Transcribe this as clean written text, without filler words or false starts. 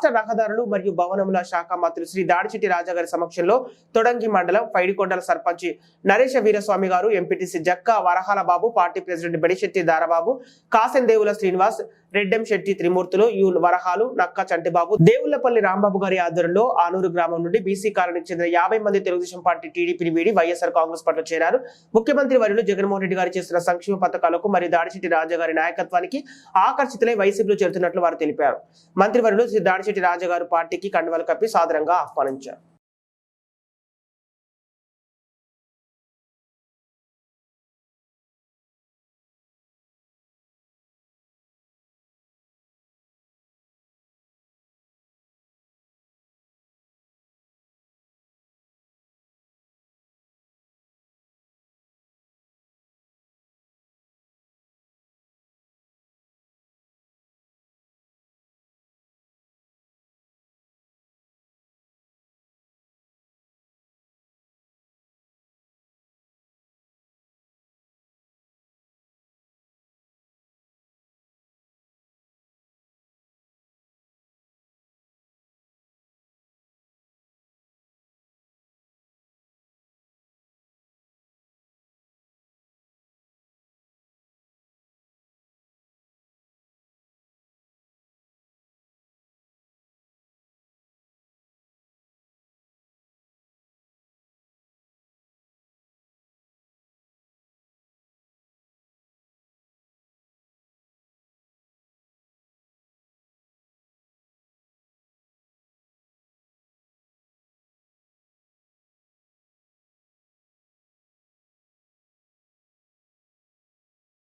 రాష్ట్ర రహదారులు మరియు భవనముల శాఖ మంత్రులు శ్రీ దాడిశెట్టి రాజా గారి సమక్షంలో తొడంగి మండలం పైడికొండల సర్పంచ్ నరేష వీరస్వామి గారు, MPTC Jakka Varahala Babu, party president Bedisetti Darababu, Kasen Devula Srinivas, Reddem Setti Trimurthulu, U Varahalu, Nakka Chantibabu, Devullapalli Rambabu గారి ఆధ్వర్యంలో ఆనూరు గ్రామం నుండి బీసీ కాలనీకి చెందిన 50 మంది తెలుగుదేశం పార్టీ టీడీపీని వీడి వైఎస్ఆర్ కాంగ్రెస్ పార్టీలో చేరారు. ముఖ్యమంత్రి వర్యులు జగన్మోహన్ రెడ్డి గారు చేస్తున్న సంక్షేమ పథకాలకు మరియు దాడిశెట్టి రాజా గారి నాయకత్వానికి ఆకర్షితులై వైసీపీలో చేరుతున్నట్లు వారు తెలిపారు. మంత్రివర్యులు శ్రీ దాడిశెట్టి రాజా గారు పార్టీకి కండువాలు కప్పి సాదరంగా ఆహ్వానించారు.